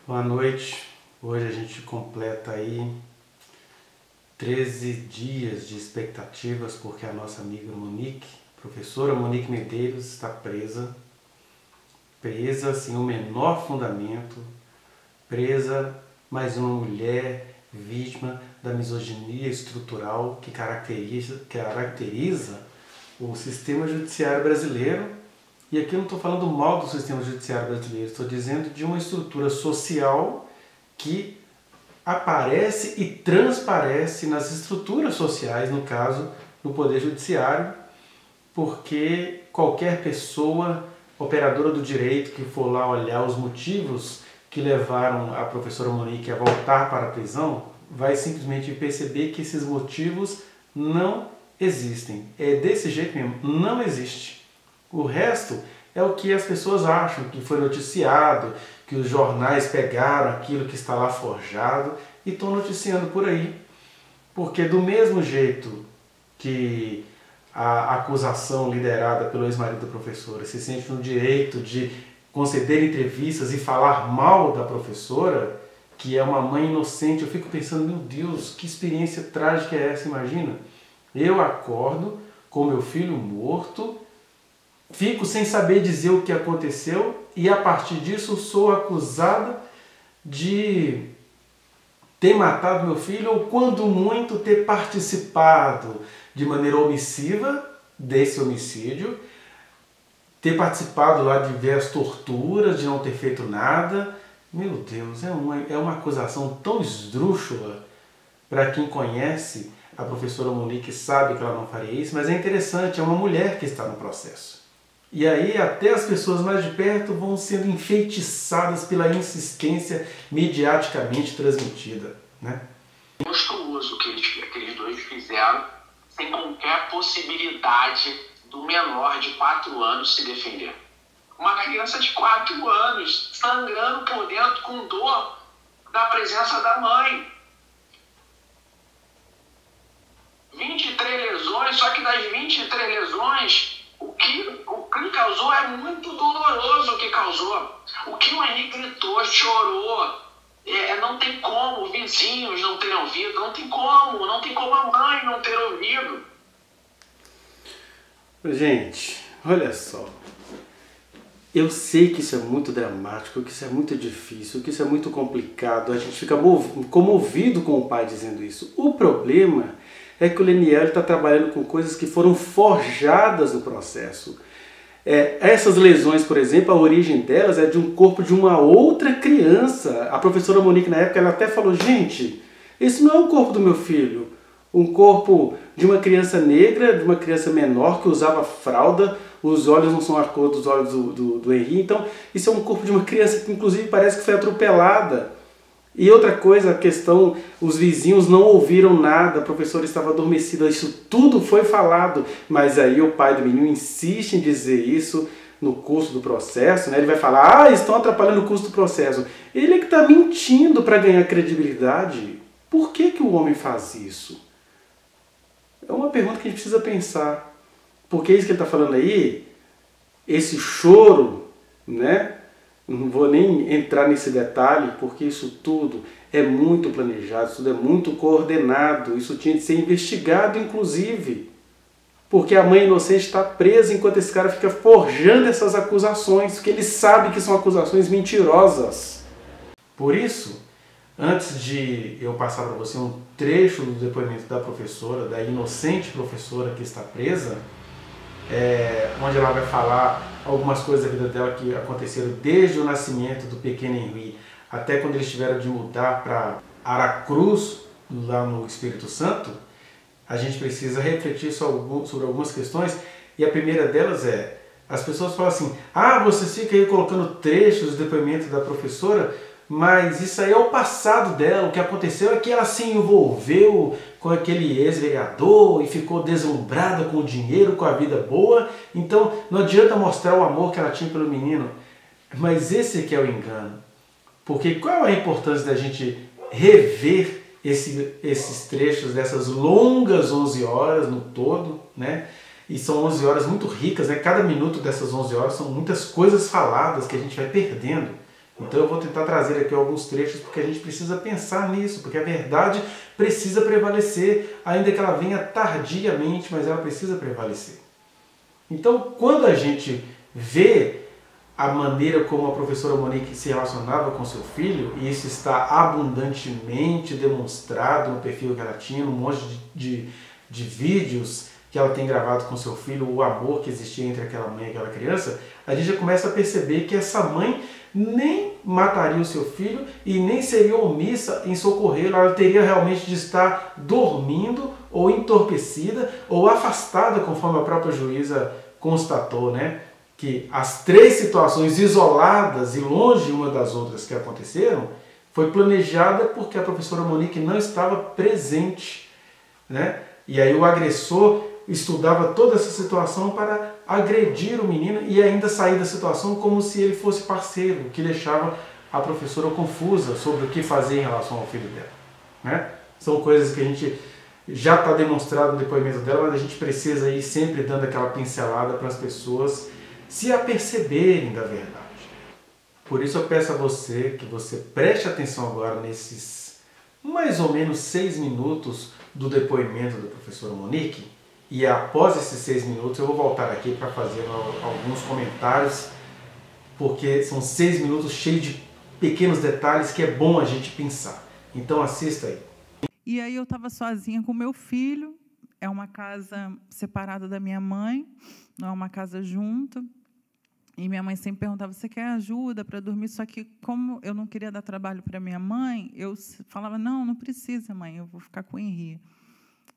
Boa noite. Hoje a gente completa aí 13 dias de expectativas porque a nossa amiga Monique, professora Monique Medeiros, está presa sem o menor fundamento, presa mais uma mulher vítima da misoginia estrutural que caracteriza o sistema judiciário brasileiro. E aqui eu não estou falando mal do sistema judiciário brasileiro, estou dizendo de uma estrutura social que aparece e transparece nas estruturas sociais, no caso, no Poder Judiciário, porque qualquer pessoa, operadora do direito, que for lá olhar os motivos que levaram a professora Monique a voltar para a prisão, vai simplesmente perceber que esses motivos não existem. É desse jeito mesmo, não existe. O resto é o que as pessoas acham, que foi noticiado, que os jornais pegaram aquilo que está lá forjado e estão noticiando por aí. Porque do mesmo jeito que a acusação liderada pelo ex-marido da professora se sente no direito de conceder entrevistas e falar mal da professora, que é uma mãe inocente, eu fico pensando, meu Deus, que experiência trágica é essa, imagina? Eu acordo com meu filho morto, fico sem saber dizer o que aconteceu e a partir disso sou acusada de ter matado meu filho ou quando muito ter participado de maneira omissiva desse homicídio, ter participado lá de ver as torturas, de não ter feito nada. Meu Deus, é uma acusação tão esdrúxula. Para quem conhece a professora Monique sabe que ela não faria isso, mas é interessante, é uma mulher que está no processo. E aí até as pessoas mais de perto vão sendo enfeitiçadas pela insistência mediaticamente transmitida, né? Monstruoso que aqueles dois fizeram, sem qualquer possibilidade do menor de 4 anos se defender. Uma criança de 4 anos sangrando por dentro com dor da presença da mãe. 23 lesões, só que das 23 lesões, o que causou é muito doloroso o que causou. O que o Henrique gritou, chorou, não tem como vizinhos não terem ouvido, não tem como a mãe não ter ouvido. Gente, olha só. Eu sei que isso é muito dramático, que isso é muito difícil, que isso é muito complicado. A gente fica comovido com o pai dizendo isso. O problema é que o Leniel está trabalhando com coisas que foram forjadas no processo. Essas lesões, por exemplo, a origem delas é de um corpo de uma outra criança. A professora Monique, na época, ela até falou, gente, esse não é o corpo do meu filho. Um corpo de uma criança negra, de uma criança menor que usava fralda, os olhos não são a cor dos olhos do Henri. Então, isso é um corpo de uma criança que, inclusive, parece que foi atropelada. E outra coisa, a questão, os vizinhos não ouviram nada, a professora estava adormecida, isso tudo foi falado, mas aí o pai do menino insiste em dizer isso no curso do processo, né? Ele vai falar, estão atrapalhando o curso do processo. Ele é que está mentindo para ganhar credibilidade. Por que o homem faz isso? É uma pergunta que a gente precisa pensar. Porque isso que ele está falando aí, esse choro, né? Não vou nem entrar nesse detalhe, porque isso tudo é muito planejado, isso tudo é muito coordenado, isso tinha de ser investigado, inclusive. Porque a mãe inocente está presa enquanto esse cara fica forjando essas acusações, porque ele sabe que são acusações mentirosas. Por isso, antes de eu passar para você um trecho do depoimento da professora, da inocente professora que está presa, onde ela vai falar algumas coisas da vida dela que aconteceram desde o nascimento do pequeno Henri até quando eles tiveram de mudar para Aracruz, lá no Espírito Santo. A gente precisa refletir sobre algumas questões, e a primeira delas é, as pessoas falam assim, você fica aí colocando trechos do depoimento da professora, mas isso aí é o passado dela, o que aconteceu é que ela se envolveu com aquele ex-vereador e ficou deslumbrada com o dinheiro, com a vida boa, então não adianta mostrar o amor que ela tinha pelo menino. Mas esse aqui é o engano, porque qual é a importância da gente rever esses trechos dessas longas 11 horas no todo, né? E são 11 horas muito ricas, né? Cada minuto dessas 11 horas são muitas coisas faladas que a gente vai perdendo. Então eu vou tentar trazer aqui alguns trechos, porque a gente precisa pensar nisso, porque a verdade precisa prevalecer, ainda que ela venha tardiamente, mas ela precisa prevalecer. Então, quando a gente vê a maneira como a professora Monique se relacionava com seu filho, e isso está abundantemente demonstrado no perfil que ela tinha, num monte de vídeos que ela tem gravado com seu filho, o amor que existia entre aquela mãe e aquela criança, a gente já começa a perceber que essa mãe nem mataria o seu filho e nem seria omissa em socorrê-lo. Ela teria realmente de estar dormindo ou entorpecida ou afastada, conforme a própria juíza constatou, né? Que as 3 situações isoladas e longe uma das outras que aconteceram foi planejada porque a professora Monique não estava presente, né? E aí o agressor estudava toda essa situação para agredir o menino e ainda sair da situação como se ele fosse parceiro, o que deixava a professora confusa sobre o que fazer em relação ao filho dela, né? São coisas que a gente já está demonstrado no depoimento dela, mas a gente precisa ir sempre dando aquela pincelada para as pessoas se aperceberem da verdade. Por isso eu peço a você que você preste atenção agora nesses mais ou menos 6 minutos do depoimento da professora Monique, e após esses 6 minutos eu vou voltar aqui para fazer alguns comentários, porque são 6 minutos cheios de pequenos detalhes que é bom a gente pensar. Então assista aí. E aí eu estava sozinha com meu filho, é uma casa separada da minha mãe, não é uma casa junta. E minha mãe sempre perguntava, você quer ajuda para dormir? Só que, como eu não queria dar trabalho para minha mãe, eu falava, não precisa, mãe, eu vou ficar com o Henri.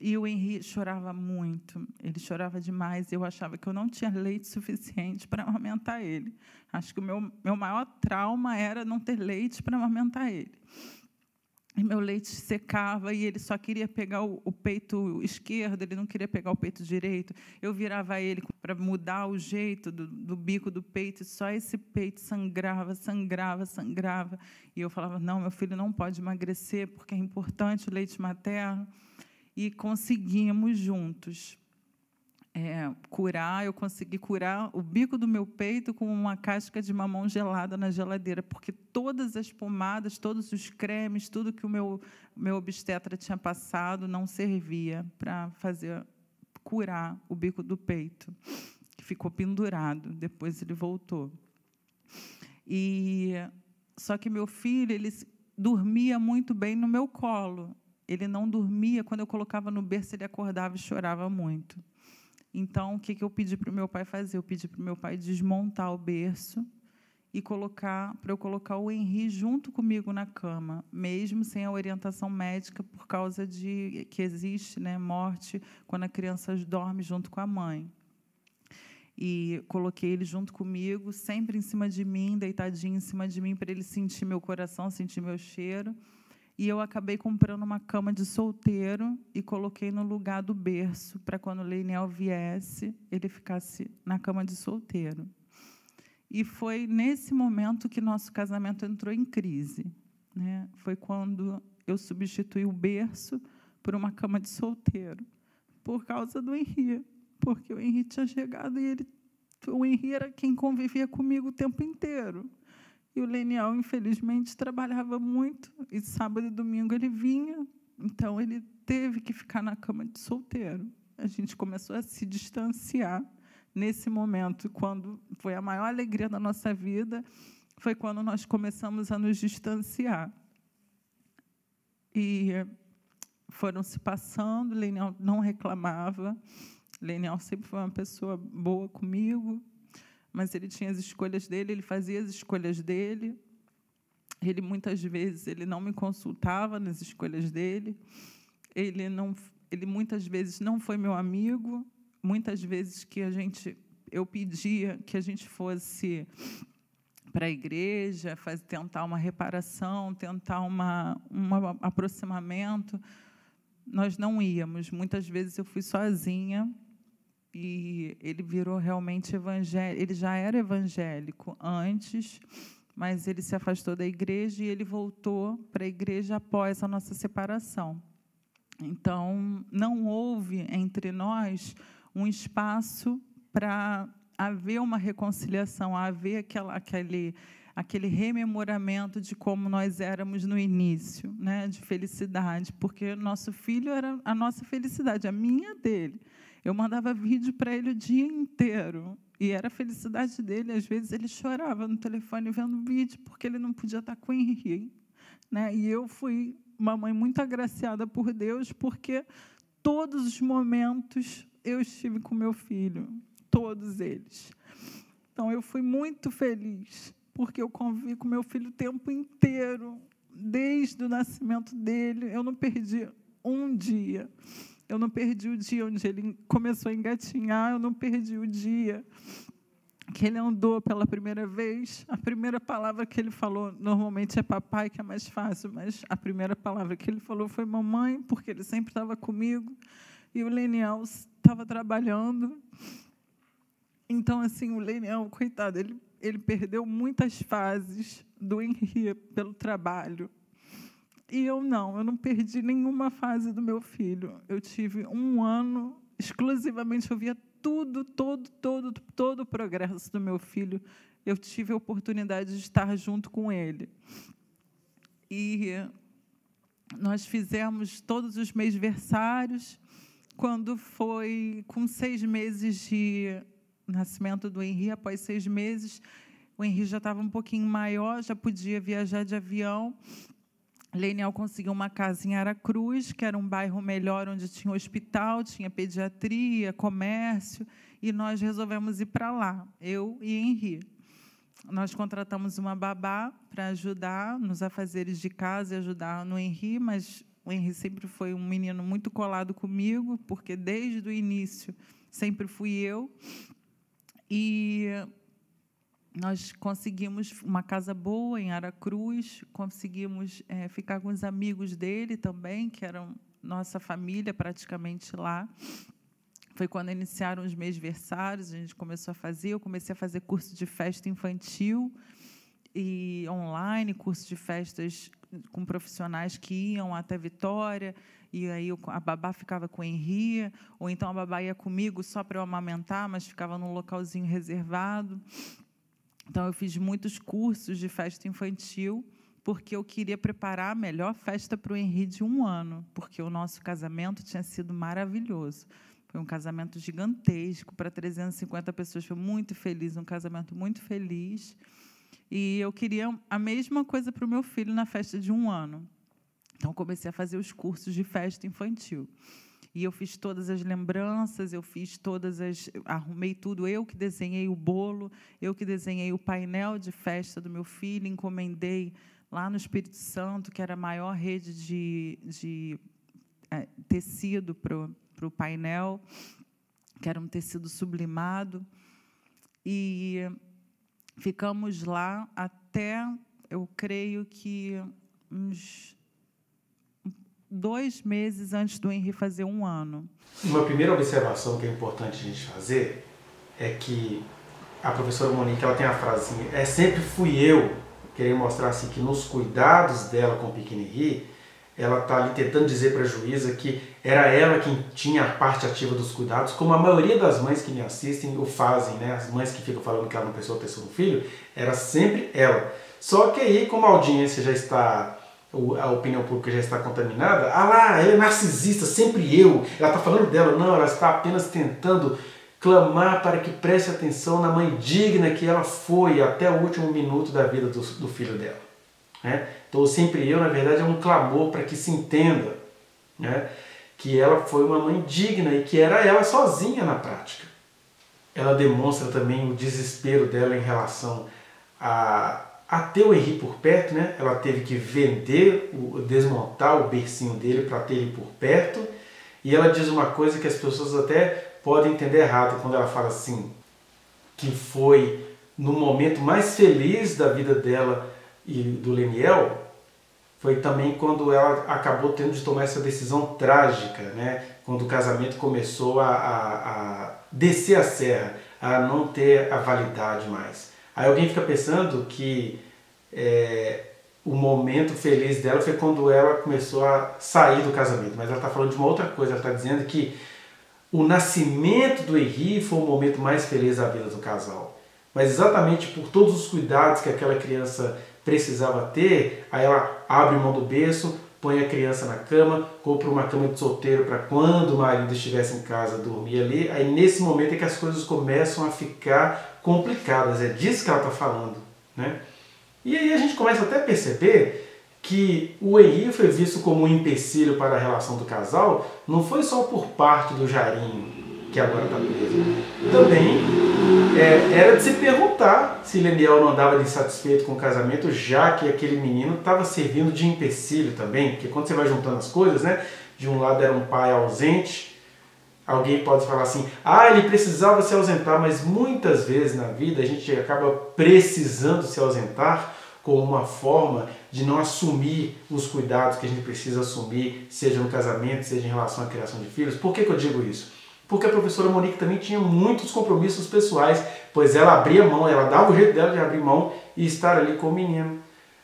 E o Henri chorava muito, ele chorava demais, eu achava que eu não tinha leite suficiente para amamentar ele. Acho que o meu maior trauma era não ter leite para amamentar ele. E meu leite secava e ele só queria pegar o peito esquerdo, ele não queria pegar o peito direito. Eu virava ele para mudar o jeito do bico do peito, e só esse peito sangrava. E eu falava, não, meu filho não pode emagrecer, porque é importante o leite materno. E conseguimos juntos eu consegui curar o bico do meu peito com uma casca de mamão gelada na geladeira, porque todas as pomadas, todos os cremes, tudo que o meu obstetra tinha passado não servia para curar o bico do peito, que ficou pendurado. Depois ele voltou. Só que meu filho, ele dormia muito bem no meu colo. Ele não dormia, quando eu colocava no berço, ele acordava e chorava muito. Então, o que eu pedi para o meu pai fazer? Eu pedi para o meu pai desmontar o berço e para eu colocar o Henri junto comigo na cama, mesmo sem a orientação médica, por causa de que existe, né, morte quando a criança dorme junto com a mãe. E coloquei ele junto comigo, sempre em cima de mim, deitadinho em cima de mim, para ele sentir meu coração, sentir meu cheiro. E eu acabei comprando uma cama de solteiro e coloquei no lugar do berço, para quando o Leiniel viesse, ele ficasse na cama de solteiro. E foi nesse momento que nosso casamento entrou em crise, né? Foi quando eu substituí o berço por uma cama de solteiro, por causa do Henri, porque o Henri tinha chegado e o Henri era quem convivia comigo o tempo inteiro. E o Leiniel, infelizmente, trabalhava muito, e sábado e domingo ele vinha, então ele teve que ficar na cama de solteiro. A gente começou a se distanciar nesse momento, quando foi a maior alegria da nossa vida, foi quando nós começamos a nos distanciar. E foram se passando, o Leiniel não reclamava, o Leiniel sempre foi uma pessoa boa comigo, mas ele tinha as escolhas dele, ele fazia as escolhas dele. Ele, muitas vezes, ele não me consultava nas escolhas dele. Ele, muitas vezes, não foi meu amigo. Muitas vezes que eu pedia que a gente fosse para a igreja, tentar uma reparação, tentar um aproximamento. Nós não íamos. Muitas vezes eu fui sozinha, e ele virou realmente evangélico. Ele já era evangélico antes, mas ele se afastou da igreja e ele voltou para a igreja após a nossa separação. Então, não houve entre nós um espaço para haver uma reconciliação, haver aquele rememoramento de como nós éramos no início, né, de felicidade, porque nosso filho era a nossa felicidade, a minha dele. Eu mandava vídeo para ele o dia inteiro, e era a felicidade dele. Às vezes ele chorava no telefone vendo vídeo, porque ele não podia estar com o Henri, né? E eu fui uma mãe muito agraciada por Deus, porque todos os momentos eu estive com meu filho, todos eles. Então, eu fui muito feliz, porque eu convivi com meu filho o tempo inteiro, desde o nascimento dele. Eu não perdi um dia. Eu não perdi o dia onde ele começou a engatinhar, eu não perdi o dia que ele andou pela primeira vez. A primeira palavra que ele falou, normalmente é papai, que é mais fácil, mas a primeira palavra que ele falou foi mamãe, porque ele sempre estava comigo, e o Leniel estava trabalhando. Então, assim, o Leniel, coitado, ele perdeu muitas fases do Henri pelo trabalho. E eu não perdi nenhuma fase do meu filho. Eu tive um ano, exclusivamente, eu via todo o progresso do meu filho. Eu tive a oportunidade de estar junto com ele. E nós fizemos todos os mêsversários. Quando foi com 6 meses de nascimento do Henri, após 6 meses, o Henri já estava um pouquinho maior, já podia viajar de avião. Leniel conseguiu uma casa em Aracruz, que era um bairro melhor, onde tinha hospital, tinha pediatria, comércio, e nós resolvemos ir para lá, eu e Henri. Nós contratamos uma babá para ajudar nos afazeres de casa e ajudar no Henri, mas o Henri sempre foi um menino muito colado comigo, porque desde o início sempre fui eu. E nós conseguimos uma casa boa em Aracruz, conseguimos ficar com os amigos dele também, que eram nossa família praticamente lá. Foi quando iniciaram os mêsversários, a gente começou a fazer. Eu comecei a fazer curso de festa infantil e online, curso de festas com profissionais que iam até Vitória, e aí a babá ficava com o Henri, ou então a babá ia comigo só para eu amamentar, mas ficava num localzinho reservado. Então, eu fiz muitos cursos de festa infantil, porque eu queria preparar a melhor festa para o Henri de 1 ano, porque o nosso casamento tinha sido maravilhoso. Foi um casamento gigantesco, para 350 pessoas, foi muito feliz, um casamento muito feliz. E eu queria a mesma coisa para o meu filho na festa de 1 ano. Então, comecei a fazer os cursos de festa infantil. E eu fiz todas as lembranças, arrumei tudo, eu que desenhei o bolo, eu que desenhei o painel de festa do meu filho, encomendei lá no Espírito Santo, que era a maior rede de tecido para o painel, que era um tecido sublimado. E ficamos lá até, eu creio que uns 2 meses antes do Henri fazer 1 ano. Uma primeira observação que é importante a gente fazer é que a professora Monique, ela tem a frasinha, sempre fui eu, querendo mostrar assim, que nos cuidados dela com o pequeno Henri, ela está ali tentando dizer para a juíza que era ela quem tinha a parte ativa dos cuidados, como a maioria das mães que me assistem o fazem, né? As mães que ficam falando que ela não prestou atenção no filho, era sempre ela. Só que aí, como a audiência já está, a opinião pública já está contaminada, ela é narcisista, sempre eu, ela está falando dela, não, ela está apenas tentando clamar para que preste atenção na mãe digna que ela foi até o último minuto da vida do filho dela. Né? Então, sempre eu, na verdade, é um clamor para que se entenda, né, que ela foi uma mãe digna e que era ela sozinha na prática. Ela demonstra também o desespero dela em relação a ter o Henri por perto, né? Ela teve que vender, desmontar o bercinho dele para ter ele por perto. E ela diz uma coisa que as pessoas até podem entender errado quando ela fala assim, que foi no momento mais feliz da vida dela e do Leniel, foi também quando ela acabou tendo de tomar essa decisão trágica, né? Quando o casamento começou a descer a serra, a não ter a validade mais. Aí alguém fica pensando que o momento feliz dela foi quando ela começou a sair do casamento, mas ela está falando de uma outra coisa, ela está dizendo que o nascimento do Henri foi o momento mais feliz da vida do casal. mas exatamente por todos os cuidados que aquela criança precisava ter, aí ela abre mão do berço, põe a criança na cama, compra uma cama de solteiro para quando o marido estivesse em casa dormir ali. Aí nesse momento é que as coisas começam a ficar complicadas, é disso que ela está falando, né? E aí a gente começa até a perceber que o Henri foi visto como um empecilho para a relação do casal, não foi só por parte do Jairinho, que agora está preso. Também era de se perguntar se Leniel não andava insatisfeito com o casamento, já que aquele menino estava servindo de empecilho também, porque quando você vai juntando as coisas, né? De um lado era um pai ausente, alguém pode falar assim, ele precisava se ausentar, mas muitas vezes na vida a gente acaba precisando se ausentar como uma forma de não assumir os cuidados que a gente precisa assumir, seja no casamento, seja em relação à criação de filhos. Por que eu digo isso? Porque a professora Monique também tinha muitos compromissos pessoais, pois ela abria mão, ela dava o jeito dela de abrir mão e estar ali com o menino.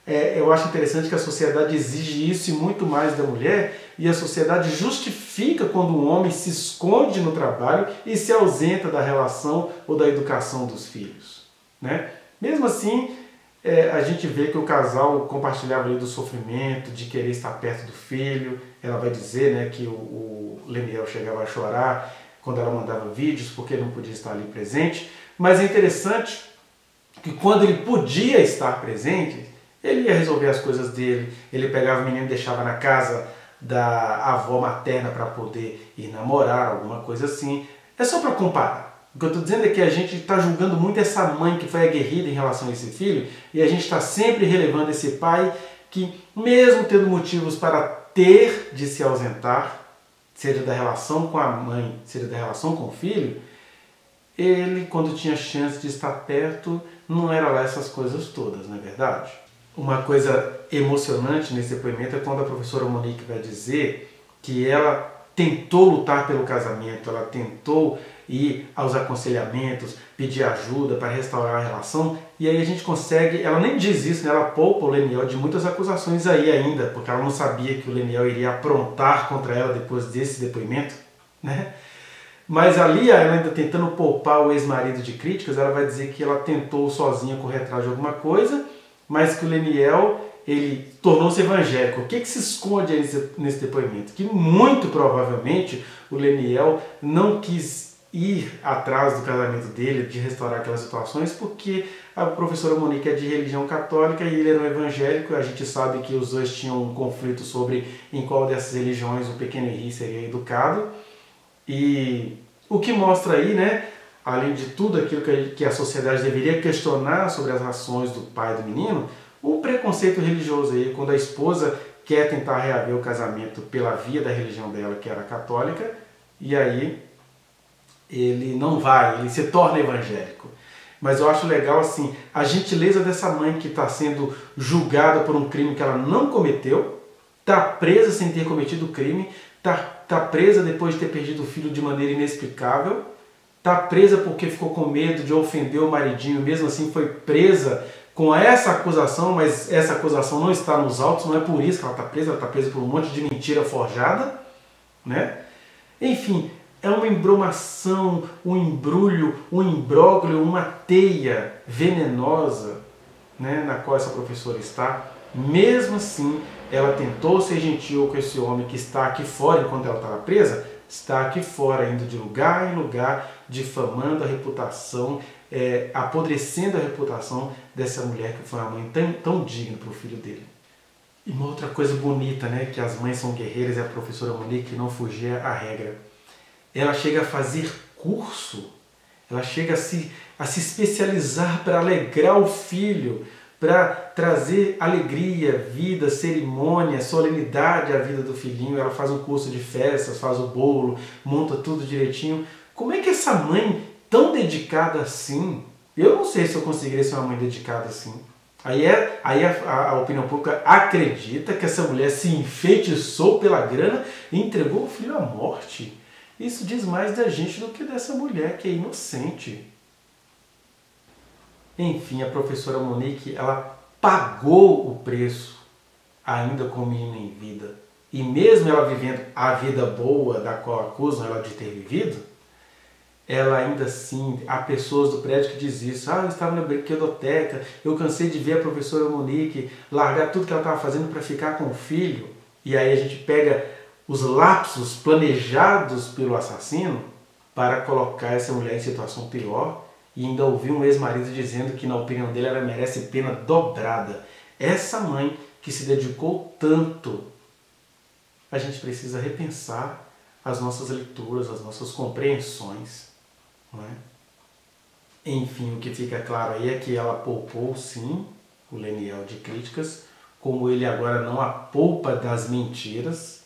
Eu acho interessante que a sociedade exige isso e muito mais da mulher, e a sociedade justifica quando um homem se esconde no trabalho e se ausenta da relação ou da educação dos filhos, né? Mesmo assim, a gente vê que o casal compartilhava ali do sofrimento, de querer estar perto do filho. Ela vai dizer, né, que o Leniel chegava a chorar quando ela mandava vídeos, porque ele não podia estar ali presente. Mas é interessante que quando ele podia estar presente, ele ia resolver as coisas dele, ele pegava o menino e deixava na casa da avó materna para poder ir namorar, alguma coisa assim. É só para comparar. O que eu estou dizendo é que a gente está julgando muito essa mãe que foi aguerrida em relação a esse filho, e a gente está sempre relevando esse pai que, mesmo tendo motivos para ter de se ausentar, seja da relação com a mãe, seja da relação com o filho, ele, quando tinha chance de estar perto, não era lá essas coisas todas, não é verdade? Uma coisa emocionante nesse depoimento é quando a professora Monique vai dizer que ela tentou lutar pelo casamento, ela tentou ir aos aconselhamentos, pedir ajuda para restaurar a relação, e aí a gente consegue, ela nem diz isso, né? Ela poupa o Leniel de muitas acusações aí ainda, porque ela não sabia que o Leniel iria aprontar contra ela depois desse depoimento, né? Mas ali, ela ainda tentando poupar o ex-marido de críticas, ela vai dizer que ela tentou sozinha correr atrás de alguma coisa, mas que o Leniel, ele tornou-se evangélico. O que se esconde aí nesse depoimento? Que muito provavelmente o Leniel não quis ir atrás do casamento dele, de restaurar aquelas situações, porque a professora Monique é de religião católica e ele era um evangélico. A gente sabe que os dois tinham um conflito sobre em qual dessas religiões o pequeno Henri seria educado. E o que mostra aí, né, além de tudo aquilo que a sociedade deveria questionar sobre as ações do pai do menino, um preconceito religioso aí, quando a esposa quer tentar reaver o casamento pela via da religião dela, que era católica, e aí ele não vai, ele se torna evangélico. Mas eu acho legal assim, a gentileza dessa mãe que está sendo julgada por um crime que ela não cometeu, está presa sem ter cometido o crime, está presa depois de ter perdido o filho de maneira inexplicável, está presa porque ficou com medo de ofender o maridinho, mesmo assim foi presa com essa acusação, mas essa acusação não está nos autos, não é por isso que ela está presa por um monte de mentira forjada, né? Enfim, é uma embromação, um embrulho, um imbróglio, uma teia venenosa, né, na qual essa professora está. Mesmo assim, ela tentou ser gentil com esse homem que está aqui fora enquanto ela estava presa, está aqui fora, indo de lugar em lugar, difamando a reputação, apodrecendo a reputação dessa mulher que foi uma mãe tão digna para o filho dele. E uma outra coisa bonita, né, que as mães são guerreiras, e a professora Monique não fugia à regra. Ela chega a fazer curso, ela chega a se especializar para alegrar o filho, para trazer alegria, vida, cerimônia, solenidade à vida do filhinho. Ela faz um curso de festas, faz o bolo, monta tudo direitinho. Como é que essa mãe, tão dedicada assim, eu não sei se eu conseguiria ser uma mãe dedicada assim. Aí a opinião pública acredita que essa mulher se enfeitiçou pela grana e entregou o filho à morte. Isso diz mais da gente do que dessa mulher que é inocente. Enfim, a professora Monique, ela pagou o preço ainda com o menino em vida. E mesmo ela vivendo a vida boa da qual acusam ela de ter vivido, ela ainda assim, há pessoas do prédio que dizem isso, eu estava na brinquedoteca, eu cansei de ver a professora Monique largar tudo que ela estava fazendo para ficar com o filho, e aí a gente pega os lapsos planejados pelo assassino para colocar essa mulher em situação pior, e ainda ouvir um ex-marido dizendo que na opinião dele ela merece pena dobrada. Essa mãe que se dedicou tanto, a gente precisa repensar as nossas leituras, as nossas compreensões, não é? Enfim, o que fica claro aí é que ela poupou sim o Leniel de críticas, como ele agora não a poupa das mentiras,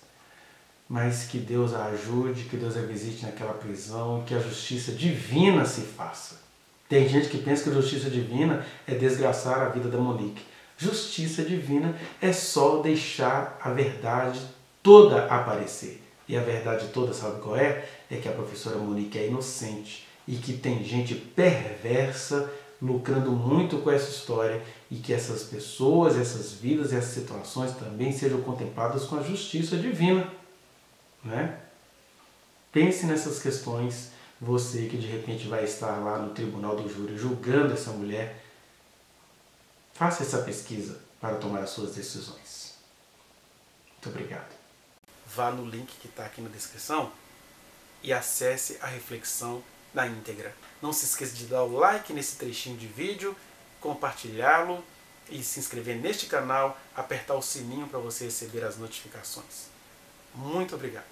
mas que Deus a ajude, que Deus a visite naquela prisão, que a justiça divina se faça. Tem gente que pensa que a justiça divina é desgraçar a vida da Monique. Justiça divina é só deixar a verdade toda aparecer. E a verdade toda, sabe qual é? É que a professora Monique é inocente e que tem gente perversa lucrando muito com essa história e que essas pessoas, essas vidas e essas situações também sejam contempladas com a justiça divina, né? Pense nessas questões, você que de repente vai estar lá no tribunal do júri julgando essa mulher, faça essa pesquisa para tomar as suas decisões. Muito obrigado. Vá no link que está aqui na descrição e acesse a reflexão na íntegra. Não se esqueça de dar o like nesse trechinho de vídeo, compartilhá-lo e se inscrever neste canal, apertar o sininho para você receber as notificações. Muito obrigado.